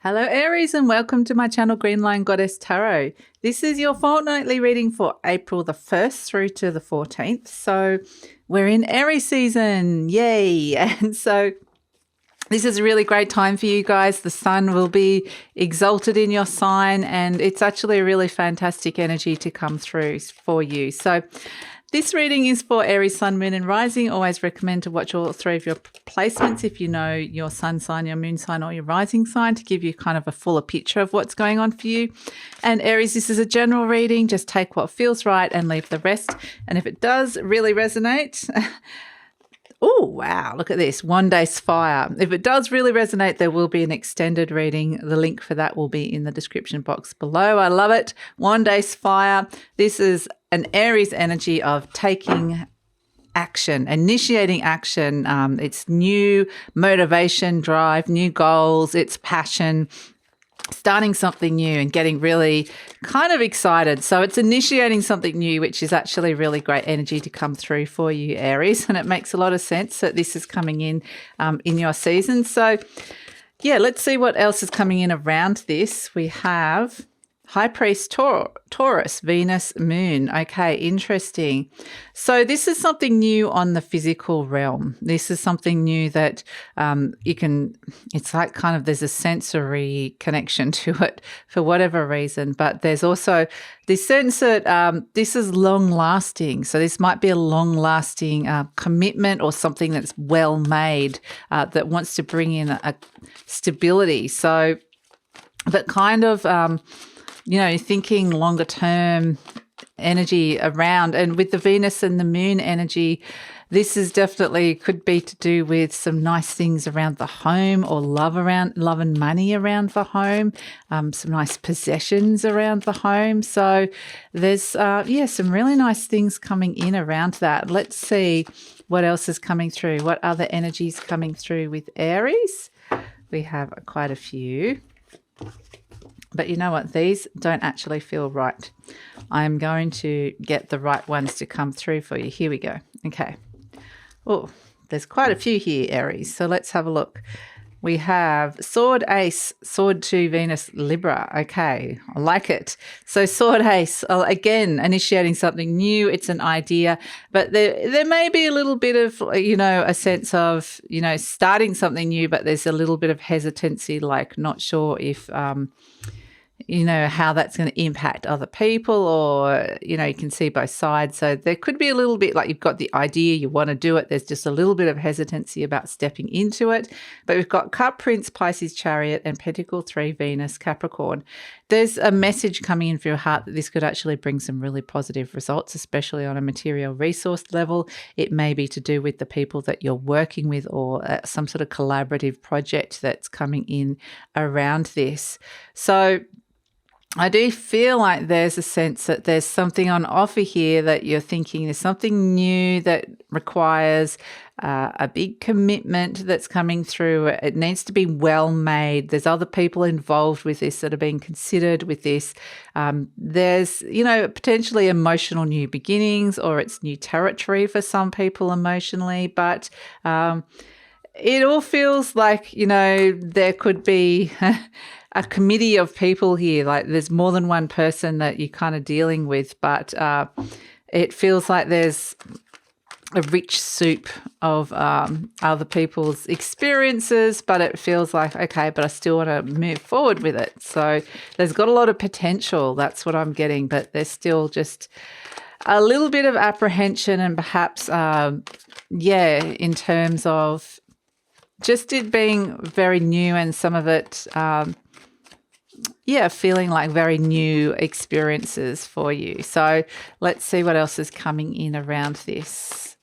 Hello Aries and welcome to my channel GreenLion Goddess Tarot. This is your fortnightly reading for April the 1st through to the 14th. So we're in Aries season, yay! And so this is a really great time for you guys. The sun will be exalted in your sign and it's actually a really fantastic energy to come through for you. So this reading is for Aries, Sun, Moon and Rising. Always recommend to watch all three of your placements if you know your sun sign, your moon sign or your rising sign to give you kind of a fuller picture of what's going on for you. And Aries, this is a general reading. Just take what feels right and leave the rest. And if it does really resonate... Oh, wow. Look at this. One Day's Fire. If it does really resonate, there will be an extended reading. The link for that will be in the description box below. I love it. One Day's Fire. This is an Aries energy of taking action, initiating action. It's new motivation, drive, new goals. It's passion. Starting something new and getting really kind of excited. So it's initiating something new, which is actually really great energy to come through for you, Aries. And it makes a lot of sense that this is coming in your season. So yeah, let's see what else is coming in around this. We have High Priest Taurus, Venus, Moon. Okay, interesting. So this is something new on the physical realm. This is something new that it's like kind of there's a sensory connection to it for whatever reason. But there's also this sense that this is long lasting. So this might be a long lasting commitment or something that's well made that wants to bring in a stability. So that kind of... thinking longer term energy around. And with the Venus and the Moon energy, this is definitely could be to do with some nice things around the home or love and money around the home, some nice possessions around the home. So there's, some really nice things coming in around that. Let's see what else is coming through. What other energies coming through with Aries? We have quite a few. But you know what? These don't actually feel right. I'm going to get the right ones to come through for you. Here we go. Okay. Oh, there's quite a few here, Aries. So let's have a look. We have Sword Ace, Sword 2, Venus, Libra. Okay, I like it. So Sword Ace, again, initiating something new. It's an idea, but there may be a little bit of, a sense of, starting something new, but there's a little bit of hesitancy, like not sure if... how that's going to impact other people or, you can see both sides. So there could be a little bit like you've got the idea, you want to do it. There's just a little bit of hesitancy about stepping into it. But we've got Cup, Prince, Pisces, Chariot, and Pentacle 3, Venus, Capricorn. There's a message coming in for your heart that this could actually bring some really positive results, especially on a material resource level. It may be to do with the people that you're working with or some sort of collaborative project that's coming in around this. So I do feel like there's a sense that there's something on offer here that you're thinking there's something new that requires a big commitment that's coming through. It needs to be well made. There's other people involved with this that are being considered with this. There's, potentially emotional new beginnings or it's new territory for some people emotionally, but it all feels like, there could be... a committee of people here, like there's more than one person that you're kind of dealing with, but it feels like there's a rich soup of other people's experiences, but it feels like, okay, but I still want to move forward with it. So there's got a lot of potential. That's what I'm getting, but there's still just a little bit of apprehension and perhaps, in terms of just it being very new and some of it... feeling like very new experiences for you. So let's see what else is coming in around this.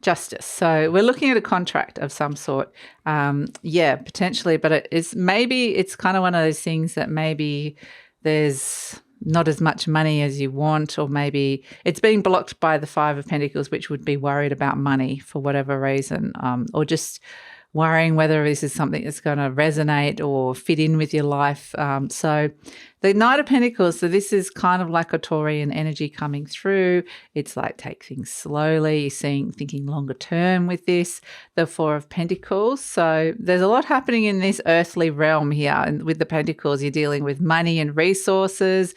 Justice. So we're looking at a contract of some sort. Potentially, but it's kind of one of those things that maybe there's not as much money as you want, or maybe it's being blocked by the Five of Pentacles, which would be worried about money for whatever reason, or just worrying whether this is something that's going to resonate or fit in with your life. So the Knight of Pentacles, so this is kind of like a Taurian energy coming through. It's like take things slowly, thinking longer term with this. The Four of Pentacles. So there's a lot happening in this earthly realm here. And with the Pentacles, you're dealing with money and resources.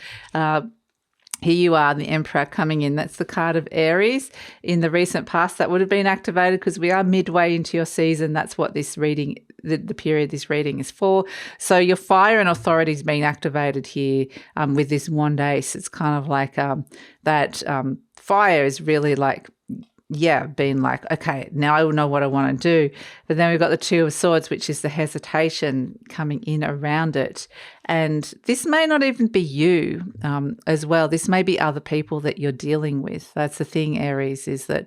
Here you are, the Emperor coming in. That's the card of Aries. In the recent past, that would have been activated because we are midway into your season. That's what this reading, the period this reading is for. So your fire and authority is being activated here with this Wand Ace. It's kind of like that fire is really like, being like, okay, now I will know what I want to do. But then we've got the Two of Swords, which is the hesitation coming in around it. And this may not even be you as well. This may be other people that you're dealing with. That's the thing, Aries, is that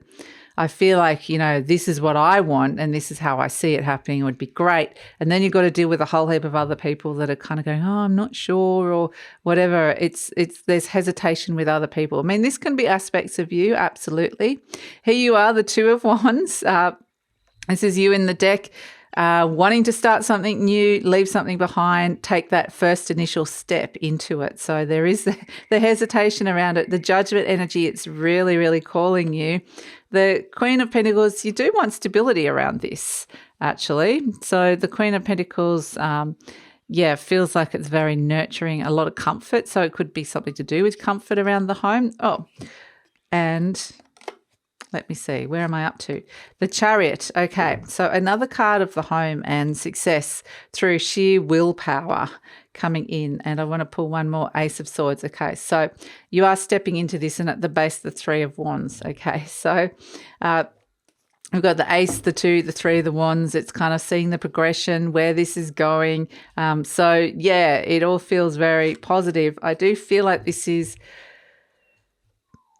I feel like, this is what I want and this is how I see it happening. It would be great. And then you've got to deal with a whole heap of other people that are kind of going, oh, I'm not sure or whatever. There's hesitation with other people. I mean, this can be aspects of you, absolutely. Here you are, the Two of Wands. This is you in the deck. Wanting to start something new, leave something behind, take that first initial step into it. So there is the hesitation around it, the judgment energy. It's really, really calling you. The Queen of Pentacles, you do want stability around this, actually. So the Queen of Pentacles, feels like it's very nurturing, a lot of comfort. So it could be something to do with comfort around the home. Oh, and let me see, where am I up to? The Chariot. Okay, so another card of the home and success through sheer willpower coming in. And I want to pull one more, Ace of Swords. Okay, so you are stepping into this and at the base, the Three of Wands. Okay, so we've got the Ace, the Two, the Three of the Wands. It's kind of seeing the progression, where this is going. It all feels very positive. I do feel like this is...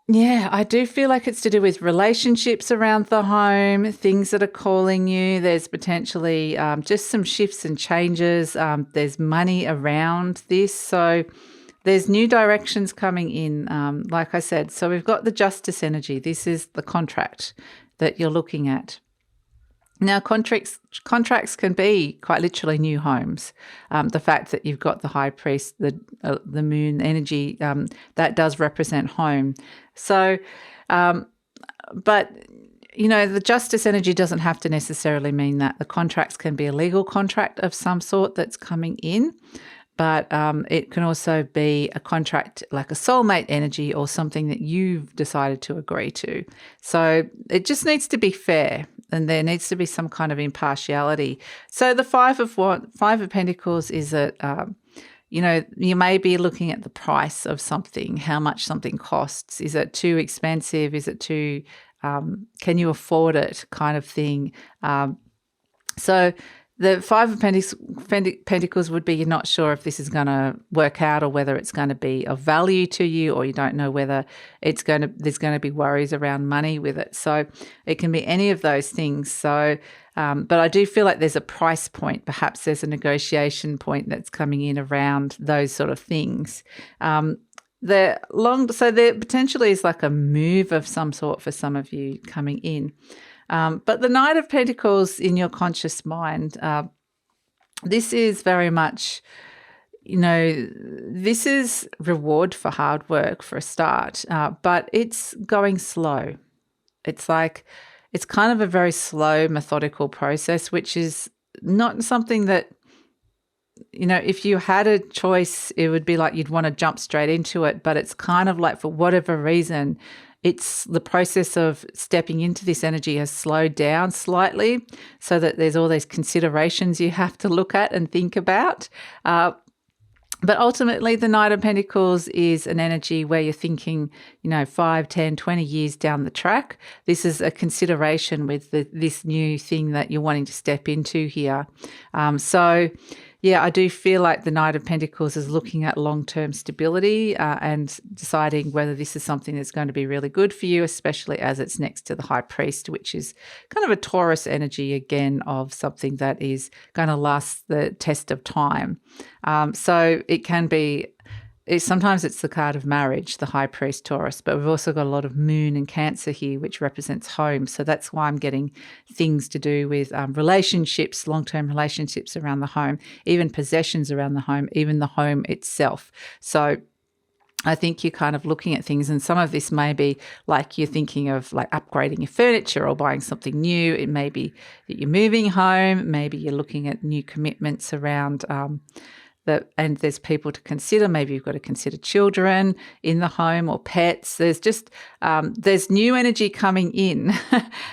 I do feel like it's to do with relationships around the home, things that are calling you. There's potentially just some shifts and changes. There's money around this. So there's new directions coming in, like I said. So we've got the Justice energy. This is the contract that you're looking at. Now, contracts can be quite literally new homes. The fact that you've got the High Priest, the Moon energy, that does represent home. So, but, the Justice energy doesn't have to necessarily mean that. The contracts can be a legal contract of some sort that's coming in, but it can also be a contract like a soulmate energy or something that you've decided to agree to. So it just needs to be fair. And there needs to be some kind of impartiality. So the Five of Pentacles is that, you may be looking at the price of something, how much something costs. Is it too expensive? Is it too, can you afford it kind of thing? So the Five of Pentacles would be you're not sure if this is going to work out or whether it's going to be of value to you, or you don't know whether there's going to be worries around money with it. So it can be any of those things. So, but I do feel like there's a price point. Perhaps there's a negotiation point that's coming in around those sort of things. So there potentially is like a move of some sort for some of you coming in. But the Knight of Pentacles in your conscious mind, this is very much, this is reward for hard work for a start, but it's going slow. It's like, it's kind of a very slow, methodical process, which is not something that, if you had a choice, it would be like you'd want to jump straight into it, but it's kind of like for whatever reason, it's the process of stepping into this energy has slowed down slightly so that there's all these considerations you have to look at and think about. But ultimately, the Knight of Pentacles is an energy where you're thinking, 5, 10, 20 years down the track. This is a consideration with this new thing that you're wanting to step into here. I do feel like the Knight of Pentacles is looking at long-term stability and deciding whether this is something that's going to be really good for you, especially as it's next to the High Priest, which is kind of a Taurus energy again of something that is going to last the test of time. So it can be sometimes it's the card of marriage, the High Priest Taurus, but we've also got a lot of Moon and Cancer here, which represents home. So that's why I'm getting things to do with relationships, long-term relationships around the home, even possessions around the home, even the home itself. So I think you're kind of looking at things, and some of this may be like you're thinking of like upgrading your furniture or buying something new. It may be that you're moving home. Maybe you're looking at new commitments around and there's people to consider. Maybe you've got to consider children in the home or pets. There's just, there's new energy coming in.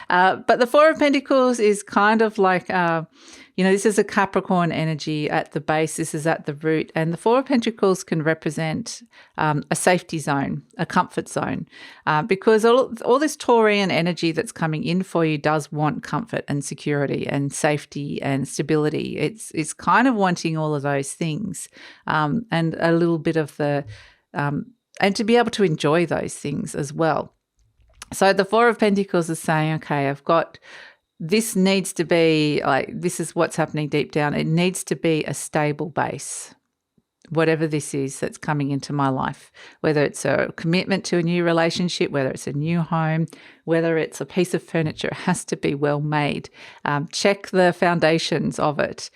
But the Four of Pentacles is kind of like, this is a Capricorn energy at the base. This is at the root. And the Four of Pentacles can represent a safety zone, a comfort zone, because all this Taurian energy that's coming in for you does want comfort and security and safety and stability. It's kind of wanting all of those things, and a little bit of the, and to be able to enjoy those things as well. So the Four of Pentacles is saying, okay, this needs to be like, this is what's happening deep down. It needs to be a stable base, whatever this is that's coming into my life, whether it's a commitment to a new relationship, whether it's a new home, whether it's a piece of furniture, it has to be well made. Check the foundations of it.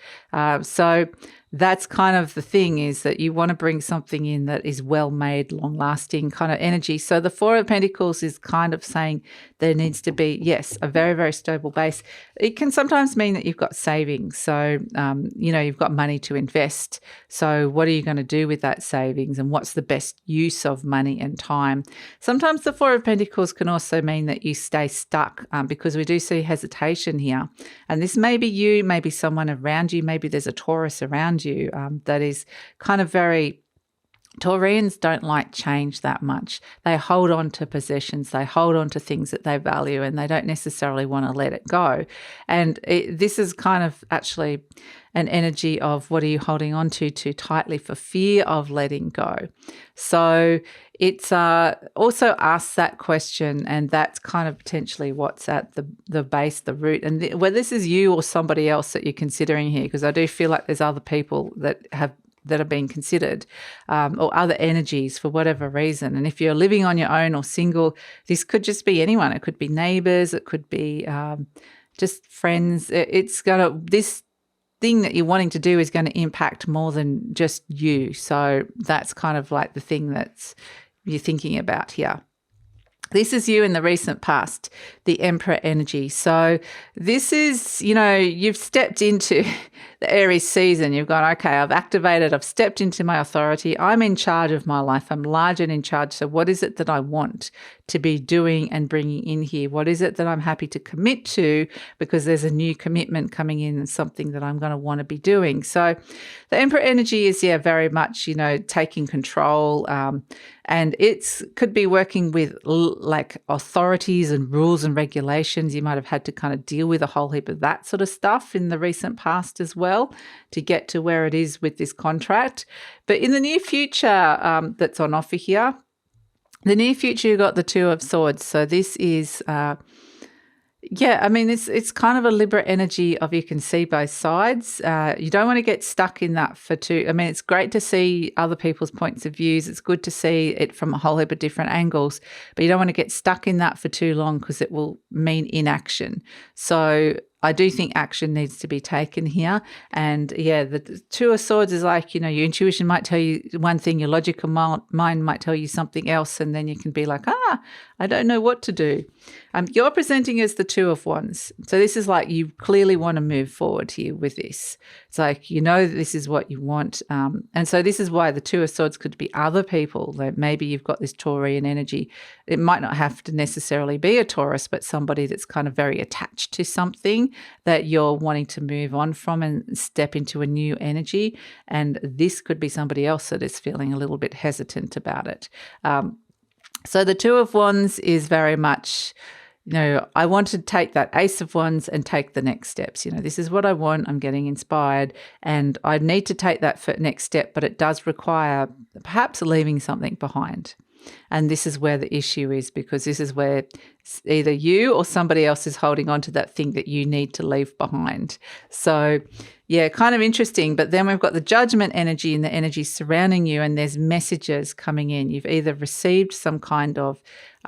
So that's kind of the thing, is that you want to bring something in that is well made, long lasting kind of energy. So the Four of Pentacles is kind of saying there needs to be, yes, a very, very stable base. It can sometimes mean that you've got savings. So, you've got money to invest. So what are you going to do with that savings, and what's the best use of money and time? Sometimes the Four of Pentacles can also mean that you stay stuck, because we do see hesitation here. And this may be you, maybe someone around you, maybe there's a Taurus around you that is kind of very, Taurians don't like change that much. They hold on to possessions, they hold on to things that they value, and they don't necessarily want to let it go. And this is kind of actually an energy of, what are you holding on to too tightly for fear of letting go? So it's also asks that question, and that's kind of potentially what's at the base, the root. And whether this is you or somebody else that you're considering here, because I do feel like there's other people that are being considered, or other energies for whatever reason. And if you're living on your own or single, this could just be anyone. It could be neighbors. It could be just friends. This thing that you're wanting to do is going to impact more than just you. So that's kind of like the thing that's you're thinking about here. This is you in the recent past, the Emperor energy. So this is, you've stepped into the Aries season. You've gone, okay, I've stepped into my authority. I'm in charge of my life. I'm large and in charge. So what is it that I want to be doing and bringing in here? What is it that I'm happy to commit to, because there's a new commitment coming in and something that I'm going to want to be doing? So the Emperor energy is, very much, taking control, and it could be working with like authorities and rules and regulations. You might have had to kind of deal with a whole heap of that sort of stuff in the recent past as well to get to where it is with this contract. But in the near future, that's on offer here, the near future, you've got the Two of Swords. So this is, it's kind of a Libra energy of, you can see both sides. You don't want to get stuck in that for too. I mean, it's great to see other people's points of views. It's good to see it from a whole heap of different angles, but you don't want to get stuck in that for too long, because it will mean inaction. So I do think action needs to be taken here. And the Two of Swords is like, your intuition might tell you one thing, your logical mind might tell you something else, and then you can be like, I don't know what to do. You're presenting as the Two of Wands. So this is like, you clearly want to move forward here with this. It's like, that this is what you want. And so this is why the Two of Swords could be other people. Like maybe you've got this Taurian energy. It might not have to necessarily be a Taurus, but somebody that's kind of very attached to something that you're wanting to move on from and step into a new energy. And this could be somebody else that is feeling a little bit hesitant about it. So the Two of Wands is very much, I want to take that Ace of Wands and take the next steps. This is what I want. I'm getting inspired and I need to take that next step, but it does require perhaps leaving something behind. And this is where the issue is, because this is where either you or somebody else is holding on to that thing that you need to leave behind. So Yeah, kind of interesting. But then we've got the Judgment energy and the energy surrounding you, and there's messages coming in. You've either received some kind of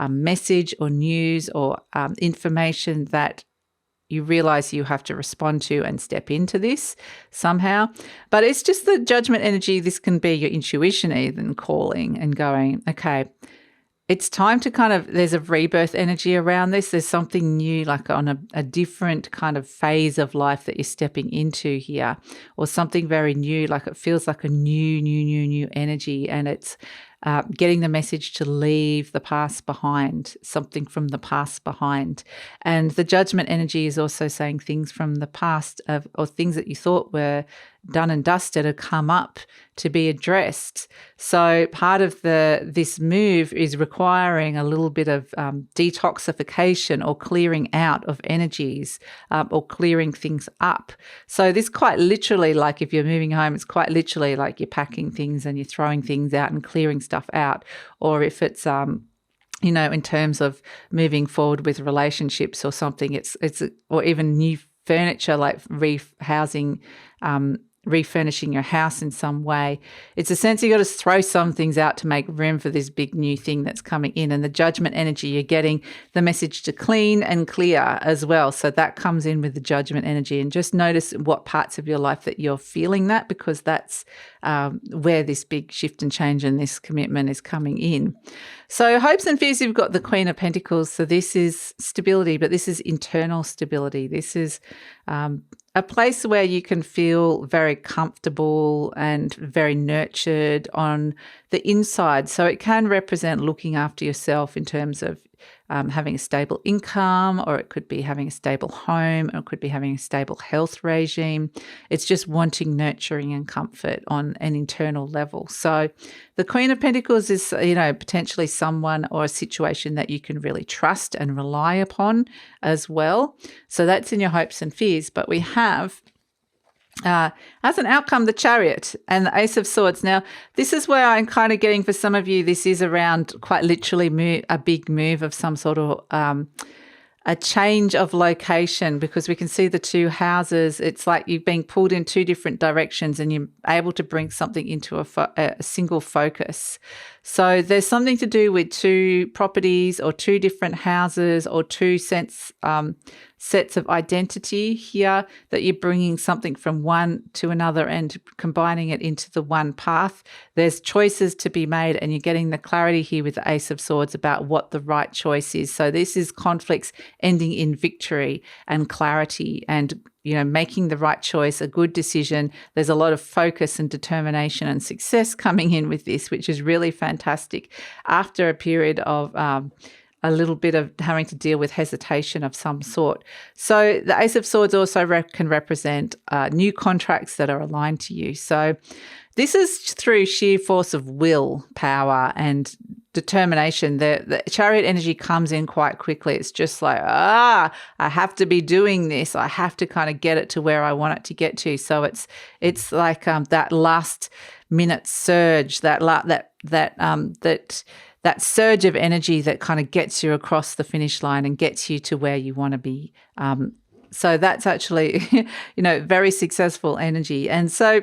message or news or information that you realize you have to respond to and step into this somehow. But it's just the Judgment energy. This can be your intuition even calling and going, okay, it's time to kind of, there's a rebirth energy around this. There's something new, like on a different kind of phase of life that you're stepping into here, or something very new, like it feels like a new energy. And it's getting the message to leave the past behind, something from the past behind. And the Judgment energy is also saying things from the past or things that you thought were done and dusted have come up to be addressed. So part of this move is requiring a little bit of detoxification or clearing out of energies or clearing things up. So this quite literally, like if you're moving home, it's quite literally like you're packing things and you're throwing things out and clearing stuff out. Or if it's in terms of moving forward with relationships or something, it's or even new furniture, like refurnishing your house in some way. It's a sense you got to throw some things out to make room for this big new thing that's coming in. And the Judgment energy, you're getting the message to clean and clear as well. So that comes in with the Judgment energy. And just notice what parts of your life that you're feeling that, because that's where this big shift and change and this commitment is coming in. So hopes and fears, you've got the Queen of Pentacles. So this is stability, but this is internal stability. This is a place where you can feel very comfortable and very nurtured on the inside. So it can represent looking after yourself in terms of having a stable income, or it could be having a stable home, or it could be having a stable health regime. It's just wanting nurturing and comfort on an internal level. So the Queen of Pentacles is, potentially someone or a situation that you can really trust and rely upon as well. So that's in your hopes and fears. But we have as an outcome, the Chariot and the Ace of Swords. Now, this is where I'm kind of getting, for some of you, this is around quite literally a big move of some sort of a change of location, because we can see the two houses. It's like you're being pulled in two different directions and you're able to bring something into a single focus. So there's something to do with two properties or two different houses or two sets of identity here, that you're bringing something from one to another and combining it into the one path. There's choices to be made, and you're getting the clarity here with the Ace of Swords about what the right choice is. So this is conflicts ending in victory and clarity and making the right choice, a good decision. There's a lot of focus and determination and success coming in with this, which is really fantastic after a period of a little bit of having to deal with hesitation of some sort. So the Ace of Swords also can represent new contracts that are aligned to you. So this is through sheer force of will, power, and determination. The Chariot energy comes in quite quickly. It's just like, I have to be doing this. I have to kind of get it to where I want it to get to. So it's like that last minute surge, that surge of energy that kind of gets you across the finish line and gets you to where you want to be. So that's actually, very successful energy. And so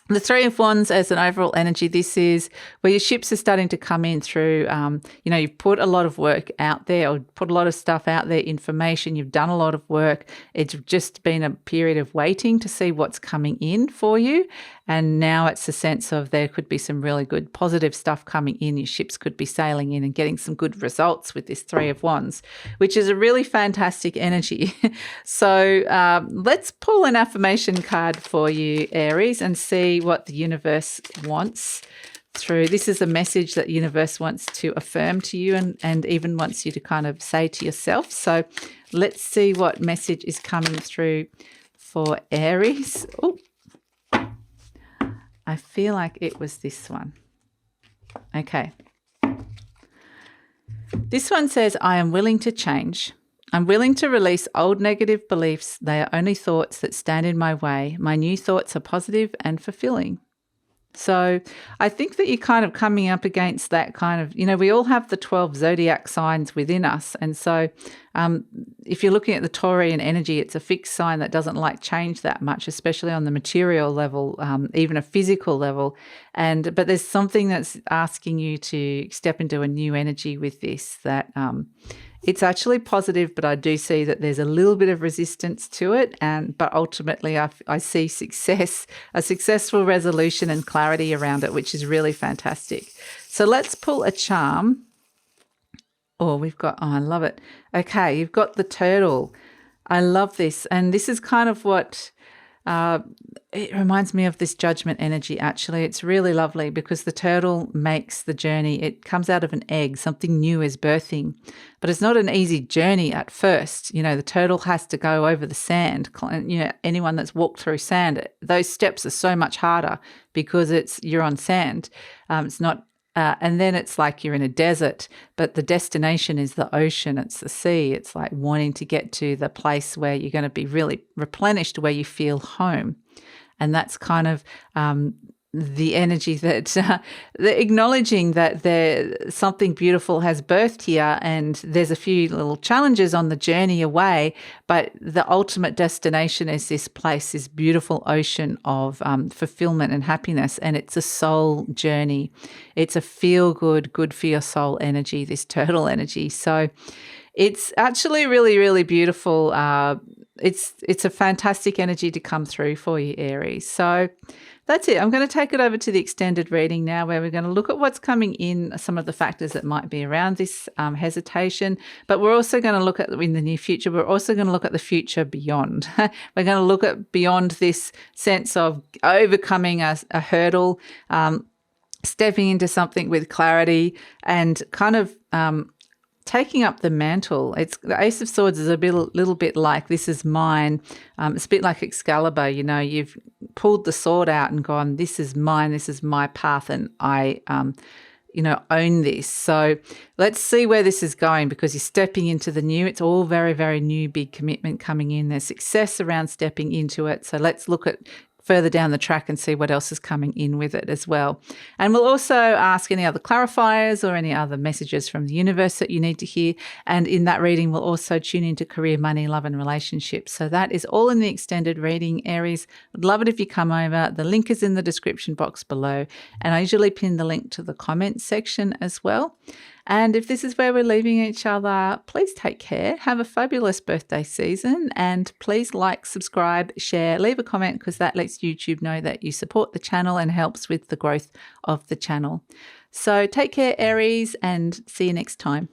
the Three of Wands as an overall energy, this is where your ships are starting to come in through, you've put a lot of work out there, or put a lot of stuff out there, information, you've done a lot of work. It's just been a period of waiting to see what's coming in for you. And now it's a sense of there could be some really good positive stuff coming in. Your ships could be sailing in and getting some good results with this Three of Wands, which is a really fantastic energy. So let's pull an affirmation card for you, Aries, and see what the universe wants through. This is a message that the universe wants to affirm to you and even wants you to kind of say to yourself. So let's see what message is coming through for Aries. Oh, I feel like it was this one. Okay. This one says, I am willing to change. I'm willing to release old negative beliefs. They are only thoughts that stand in my way. My new thoughts are positive and fulfilling. So I think that you're kind of coming up against that kind of, we all have the 12 zodiac signs within us. And so if you're looking at the Taurian energy, it's a fixed sign that doesn't like change that much, especially on the material level, even a physical level. But there's something that's asking you to step into a new energy with this that it's actually positive, but I do see that there's a little bit of resistance to it. But ultimately, I see success, a successful resolution and clarity around it, which is really fantastic. So let's pull a charm. Oh, I love it. Okay, you've got the turtle. I love this. And this is kind of what it reminds me of this judgment energy, actually. It's really lovely because the turtle makes the journey. It comes out of an egg. Something new is birthing. But it's not an easy journey at first. The turtle has to go over the sand. Anyone that's walked through sand, those steps are so much harder because you're on sand. It's not and then it's like you're in a desert, but the destination is the ocean, it's the sea. It's like wanting to get to the place where you're going to be really replenished, where you feel home. And that's kind of the energy that the acknowledging that something beautiful has birthed here, and there's a few little challenges on the journey away, but the ultimate destination is this place, this beautiful ocean of fulfillment and happiness, and it's a soul journey. It's a feel-good, good for your soul energy, this turtle energy. So it's actually really, really beautiful. It's a fantastic energy to come through for you, Aries. So that's it. I'm going to take it over to the extended reading now, where we're going to look at what's coming in, some of the factors that might be around this hesitation. But we're also going to look at, in the near future, we're also going to look at the future beyond. We're going to look at beyond this sense of overcoming a hurdle, stepping into something with clarity, and kind of taking up the mantle. It's the Ace of Swords is little bit like, this is mine. It's a bit like Excalibur. You've pulled the sword out and gone, this is mine, this is my path, and I own this. So let's see where this is going, because you're stepping into the new. It's all very, very new, big commitment coming in. There's success around stepping into it. So let's look at further down the track and see what else is coming in with it as well. And we'll also ask any other clarifiers or any other messages from the universe that you need to hear. And in that reading, we'll also tune into career, money, love, and relationships. So that is all in the extended reading, Aries. I'd love it if you come over. The link is in the description box below. And I usually pin the link to the comments section as well. And if this is where we're leaving each other, please take care. Have a fabulous birthday season, and please like, subscribe, share, leave a comment, because that lets YouTube know that you support the channel and helps with the growth of the channel. So take care, Aries, and see you next time.